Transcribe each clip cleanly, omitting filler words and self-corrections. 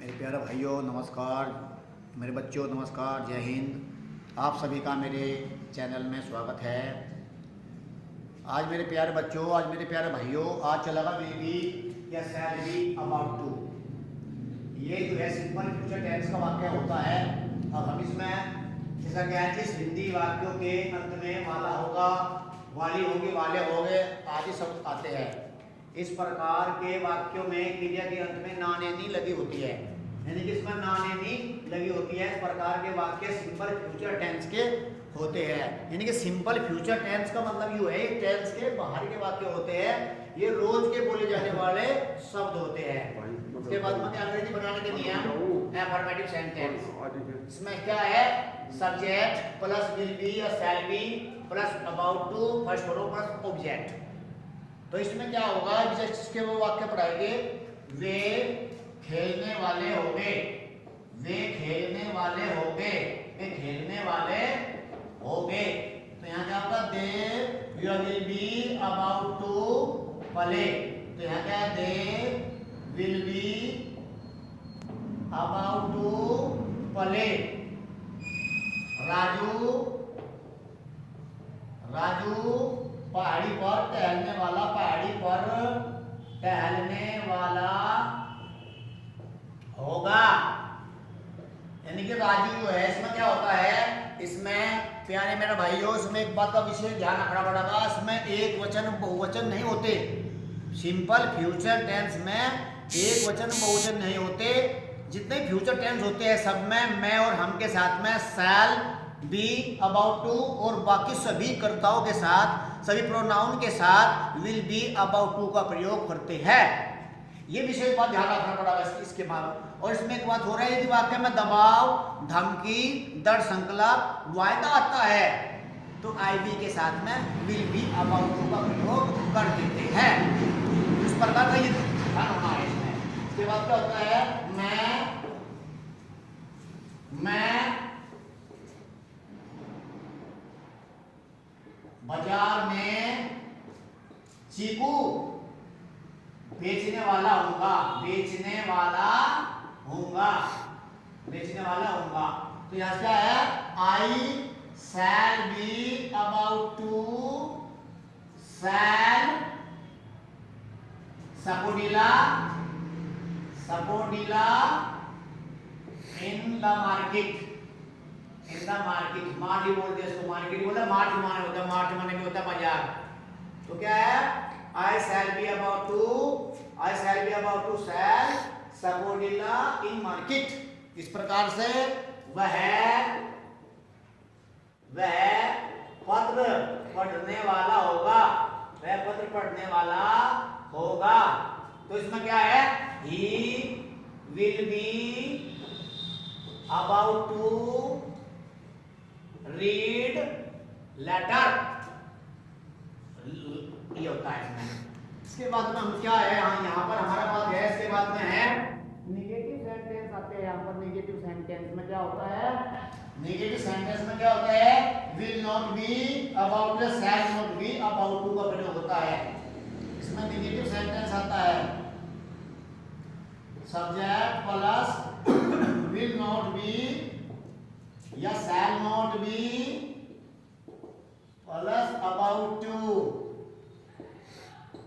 मेरे प्यारे भाइयों नमस्कार, मेरे बच्चों नमस्कार, जय हिंद। आप सभी का मेरे चैनल में स्वागत है। आज मेरे प्यारे बच्चों, आज मेरे प्यारे भाइयों, आज चलेगा बेबी या शैल बी अबाउट टू। ये जो है सिंपल फ्यूचर टेंस का वाक्य होता है। अब हम इसमें जैसा क्या है, जिस हिंदी वाक्यों के अंत में वाला होगा, वाली होगी, वाले होंगे आदि शब्द आते हैं। इस प्रकार के वाक्यों में क्रिया के अंत में ना नी लगी होती है, यानी कि इसमें ना नी लगी होती है। इस प्रकार के वाक्य सिंपल फ्यूचर टेंस के होते हैं। यानी कि सिंपल फ्यूचर टेंस का मतलब यूं है, टेंस के बाहर के वाक्य होते हैं, ये रोज के बोले जाने वाले शब्द होते हैं। उसके बाद में अंग्रेजी बनाने के नियम अफर्मेटिव सेंटेंस। इसमें क्या है, सब्जेक्ट प्लस विल बी या shall be plus about to first form plus object. तो इसमें क्या होगा, जिसके वो वाक्य पढ़ाएंगे, वे खेलने वाले होंगे, वे खेलने वाले होंगे, वे खेलने वाले होंगे। तो यहाँ क्या होगा, they will be about to play. तो यहाँ क्या है, they will be about to play. Raju पहाड़ी पर टहलने वाला, पहाड़ी पर टहलने वाला होगा। यानी कि राजू जो है, इसमें क्या होता है, इसमें प्यारे मेरे भाइयों, इसमें एक बात का विशेष ध्यान रखना पड़ेगा। इसमें एक वचन बहुवचन नहीं होते। सिंपल फ्यूचर टेंस में एक वचन बहुवचन नहीं होते। जितने फ्यूचर टेंस होते हैं सब में मैं और हम के साथ में शैल बी अबाउट टू और बाकी सभी कर्ताओं के साथ, सभी प्रोनाउन के साथ विल बी अबाउट टू का प्रयोग करते हैं। ये विशेष बात ध्यान रखना पड़ेगा इसके बाद। और इसमें एक बात हो रहा है, यदि वाक्य में दबाव, धमकी, दृढ़ संकल्प, वायदा आता है तो आईवी के साथ में विल बी अबाउट टू का प्रयोग कर देते हैं। इस प्रकार का ये ध्यान होना है इसमें। इसके बाद क्या होता है, मैं बाजार में चीकू बेचने वाला होगा, बेचने वाला होगा, बेचने वाला होगा। तो यहां क्या है, I shall be about to sell sapodilla in the market. In the market, mart ही बोलते हैं इसको, मार्केट बोला, मार्ट माने होता है, मार्ट माने भी होता है बाजार। तो क्या है, I shall be about to sell sapodilla in market. इस प्रकार से वह पत्र पढ़ने वाला होगा, वह पत्र पढ़ने वाला होगा। तो इसमें क्या है, he will be about to read letter, ये होता है इसमें। इसके बाद में हम क्या है, यहाँ पर हमारा बात है, इसके बाद में है नेगेटिव सेंटेंस आते हैं। यहाँ पर नेगेटिव सेंटेंस में क्या होता है, नेगेटिव सेंटेंस में क्या होता है, will not be about to, shall not be about to का प्रयोग होता है। इसमें नेगेटिव सेंटेंस आता है, subject plus will not be या shall not be plus about to.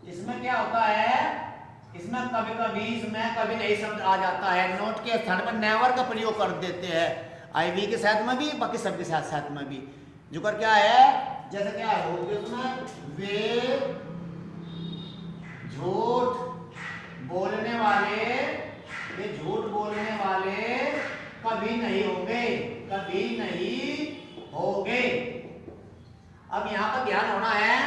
इसमें क्या होता है, इसमें कभी कभी इसमें कभी नहीं शब्द आ जाता है, नोट के स्थान पर नेवर का प्रयोग कर देते हैं, आईवी के साथ में भी, बाकी सब के साथ में भी। जो कर क्या है, जैसे क्या है, उसमें वे झूठ बोलने वाले, वे झूठ बोलने वाले कभी नहीं होंगे, कभी नहीं होंगे। अब यहाँ पर ध्यान होना है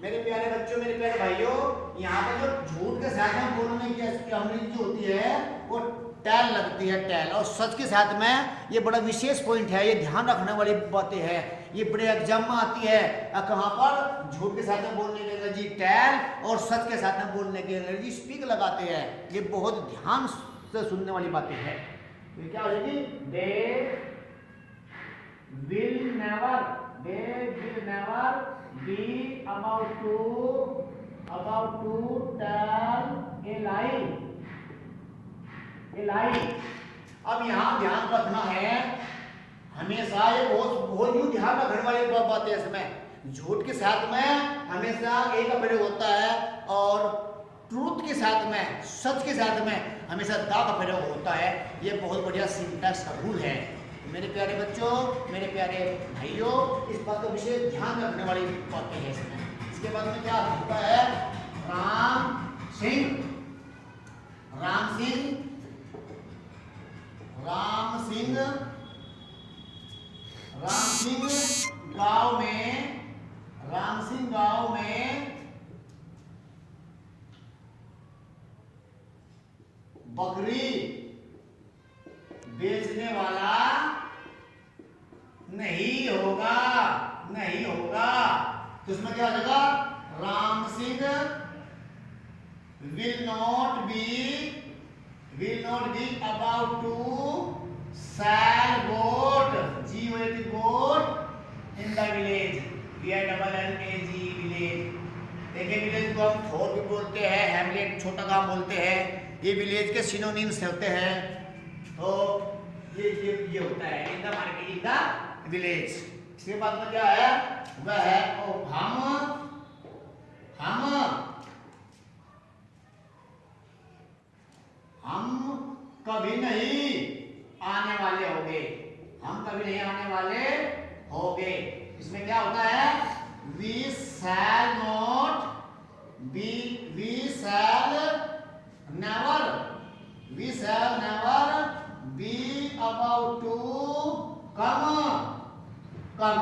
मेरे प्यारे बच्चों, मेरे प्यारे भाइयों, यहाँ पर जो झूठ के साथ में बोलने की अंग्रेजी जो होती है वो टेल लगती है, टेल। और सच के साथ में, ये बड़ा विशेष पॉइंट है, ये ध्यान रखने वाली बातें हैं, ये बड़े एग्जाम में आती है। कहाँ पर झूठ के साथ में बोलने की अंग्रेजी टेल और सच के साथ में बोलने की अंग्रेजी स्पीक लगाते हैं। ये बहुत ध्यान से सुनने वाली बातें हैं। ये क्या हो जाएगी, they will never be about to tell a lie। ये लाइट। अब यहाँ ध्यान रखना है हमेशा, ये बहुत यूं ध्यान रखने वाली बात है इसमें। झूठ के साथ में हमेशा एक का प्रयोग होता है और ट्रूथ के साथ में, सच के साथ में हमेशा दा का प्रयोग होता है। ये बहुत बढ़िया सिंटैक्स का रूल है। मेरे प्यारे बच्चों, मेरे प्यारे भाइयों, इस बात का विशेष ध्यान रखने वाली बातें हैं इसमें। इसके बाद में क्या होता है, राम सिंह गांव में बकरी बेचने वाला नहीं होगा। तो इसमें क्या हो जाएगा, Ram Singh will not be about to sell goat, goat in the village, VILLAG village। देखिए विलेज को हम थोर भी बोलते हैं, हैमलेट छोटा गांव बोलते हैं, ये विलेज के सिनोनिम्स होते हैं। तो ये होता है इन the market, in the village. इसके बाद में क्या है, वह है हम कभी नहीं आने वाले होंगे। इसमें क्या होता है, we shall never be about to come।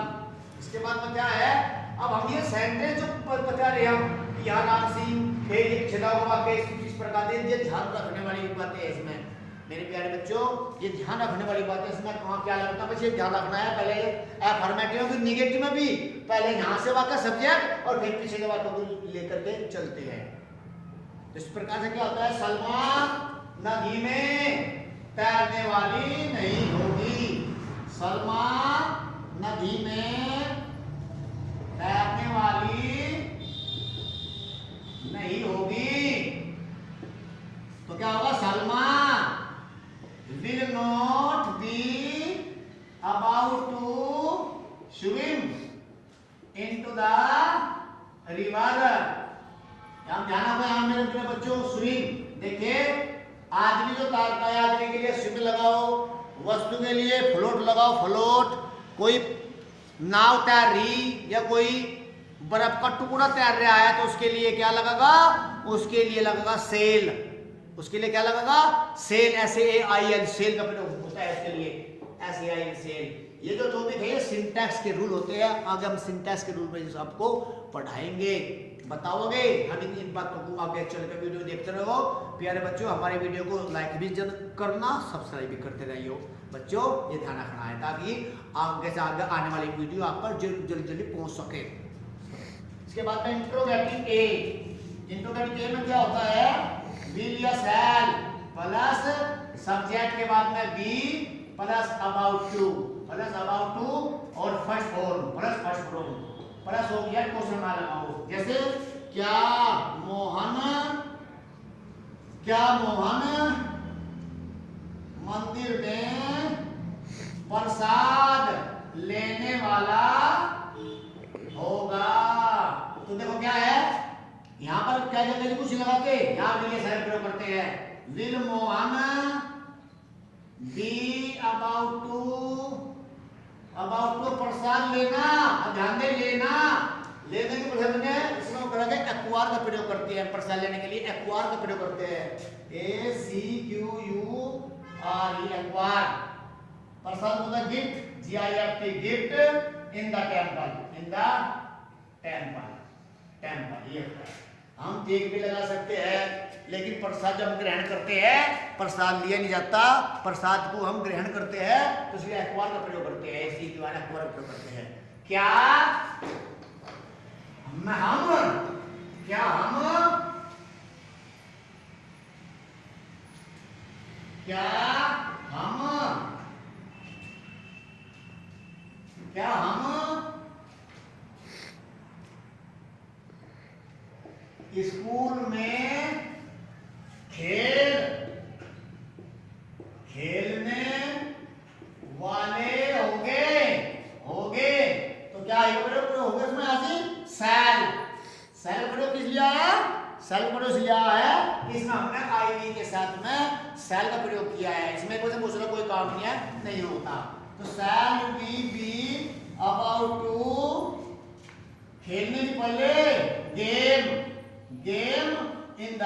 इसके बाद में क्या है, अब हम ये सेंटेंस जो बता रहे हैं हम, यहाँ राम सिंह है, ये छिड़ा हुआ वाक्य इस प्रकार से, ये ध्यान रखने वाली बातें है इसमें। मेरे प्यारे बच्चों, ये ध्यान रखने वाली बात है इसमें। कहाँ क्या लगता है, बस ये ध्यान रखना है। पहले अफर्मेटिव में, निगेटिव में भी पहले यहाँ से वाक्य सब्जेक्ट और फिर पीछे के वाक्य को लेकर के चलते हैं। इस प्रकार से क्या होता है, सलमा नदी में तैरने वाली नहीं होगी। सलमा नदी में तैरने वाली नहीं होगी। तो क्या होगा, Salma will not be about to swim into the river। यहाँ ध्यान रखना है मेरे बच्चों, स्विम। देखिए आदमी जो तैरता है, आदमी के लिए स्विम लगाओ, वस्तु के लिए फ्लोट लगाओ, फ्लोट। कोई नाव तैर रही या कोई बर्फ का टुकड़ा तैर रहा है तो उसके लिए क्या लगेगा, उसके लिए लगेगा सेल। उसके लिए क्या लगेगा, सेल, SAIL, सेल का प्रयोग होता है इसके लिए, SAIL सेल। ये जो टॉपिक है ये सिंटैक्स के रूल होते हैं। आगे हम सिंटैक्स के रूल में आपको पढ़ाएंगे, बताओगे। हम इन बातों को आगे चल कर वीडियो देखते रहो। प्यारे बच्चों, हमारे वीडियो को लाइक भी करना, सब्सक्राइब भी करते रहिए बच्चों। ये ध्यान रखना है ताकि आगे से आगे आने वाली वीडियो आप पर जल्दी पहुंच सके। इसके बाद में इंट्रोगेटिव ए में क्या होता है, will या shall प्लस सब्जेक्ट के बाद में be प्लस about to और first form plus first form plus हो गया क्वेश्चन मार्क लगाओ। जैसे क्या मोहन मंदिर में प्रसाद लेने वाला होगा। तो देखो क्या है, यहाँ पर क्या जगह कुछ लगा के यहाँ भी ये सारे प्रयोग करते हैं। Will Mohan be about to prasad लेना, ध्यान दे, लेने के प्रसंग में इसमें करेंगे एक्वायर का प्रयोग करते हैं। प्रसाद लेने के लिए एक्वायर का प्रयोग करते हैं, ACQURE, एक्वायर। प्रसाद होता है gift, GIFT, gift in the temple. ये हम केक भी लगा सकते हैं, लेकिन प्रसाद जब हम ग्रहण करते हैं, प्रसाद लिया नहीं जाता, प्रसाद को हम ग्रहण करते हैं, तो इसलिए एक्वायर का प्रयोग करते हैं, एक्वायर का प्रयोग करते हैं। क्या हम स्कूल में खेल IV के साथ में शैल का प्रयोग किया है। इसमें कोई दूसरा कोई काम नहीं है, नहीं होता। तो shall we be about to खेलने के पहले गेम इन द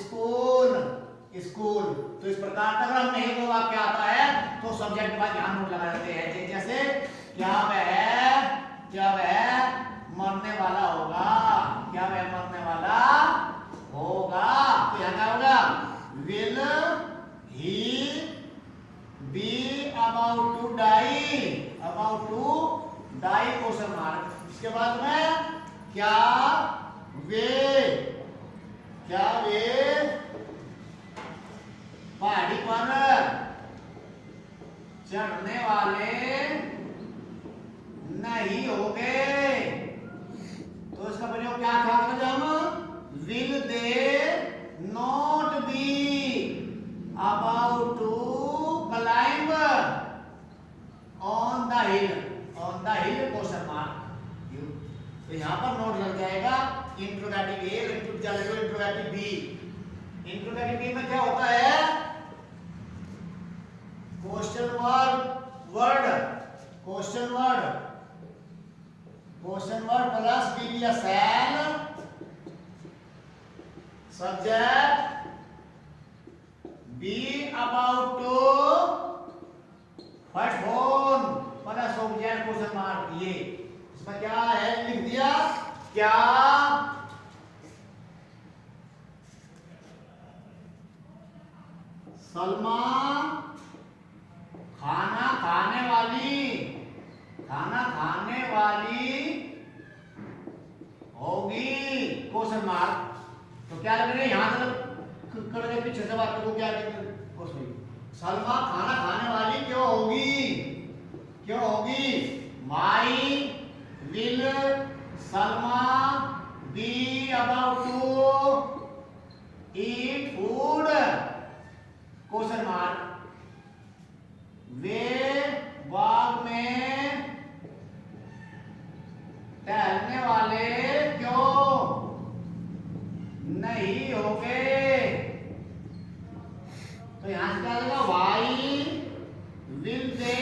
स्कूल। तो इस प्रकार का अगर हम नहीं दो वाक्य आता है तो सब्जेक्ट के बाद यहाँ नोट लगा देते हैं। जैसे क्या वह मरने वाला होगा, क्या वह मरने वाला होगा। तो यहाँ क्या होगा, will he be about to die question mark. इसके बाद में क्या वे पहाड़ी पर चढ़ने वाले नहीं होंगे। तो इसका प्रयोग क्या था, हम will they not be about to climb on the hill question mark. तो यहाँ पर नोट लग जाएगा interrogative A, interrogative B. Interrogative B में क्या होता है, क्वेश्चन वर्ड प्लस बी या shall, subject be about to first form plus object question mark. ये इसमें क्या है, लिख दिया क्या सलमा खाना खाने वाली होगी क्वेश्चन मार्क। तो क्या लग रहा है, यहां से करके पीछे से बात को क्या क्वेश्चन, सलमा खाना खाने वाली क्यों होगी। My will Salma be about to eat food question mark. वे बाग में टहलने वाले क्यों नहीं होंगे। तो यहां से क्या लगा, why will they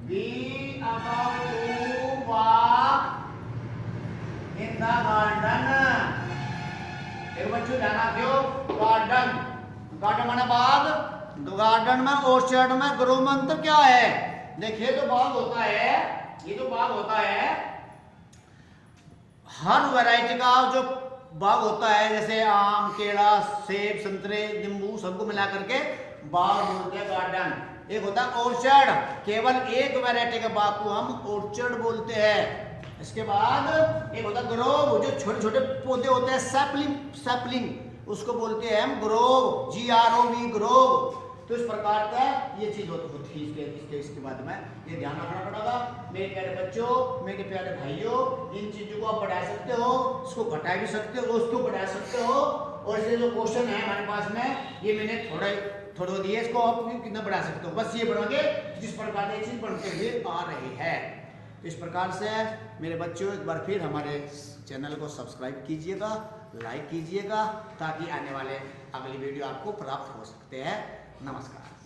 be about to walk in the garden. एक बच्चों ध्यान रखियो, गार्डन माने बाग। गार्डन में ऑर्चर्ड में ग्रो मंत्र क्या है, देखिए जो बाग होता है, ये जो बाग होता है, हर वैरायटी का जो बाग होता है, जैसे आम, केला, सेब, संतरे, नींबू, सबको मिला करके बाग बोलते हैं गार्डन। एक होता है ऑर्चर्ड, केवल एक वैरायटी के बाग को हम ऑर्चर्ड बोलते हैं। इसके बाद एक होता है ग्रोव, जो छोटे छोटे पौधे होते हैं, सैपलिंग, उसको बोलते हैं हम ग्रोव, GROV ग्रोव। तो इस प्रकार का ये चीज होती है। इसके बाद में ये ध्यान रखना पड़ेगा। मेरे प्यारे बच्चों, मेरे प्यारे भाइयों, इन चीजों को आप बढ़ा सकते हो, इसको घटा भी सकते हो, उसको बढ़ा सकते हो। और ये जो क्वेश्चन है हमारे पास में, ये मैंने थोड़ा दिए, इसको आप कितना बढ़ा सकते हो, बस ये बढ़ोगे जिस प्रकार ये चीज बढ़ते हुए आ रही है। तो इस प्रकार से मेरे बच्चों, एक बार फिर हमारे चैनल को सब्सक्राइब कीजिएगा, लाइक कीजिएगा, ताकि आने वाले अगली वीडियो आपको प्राप्त हो सकते हैं। नमस्कार।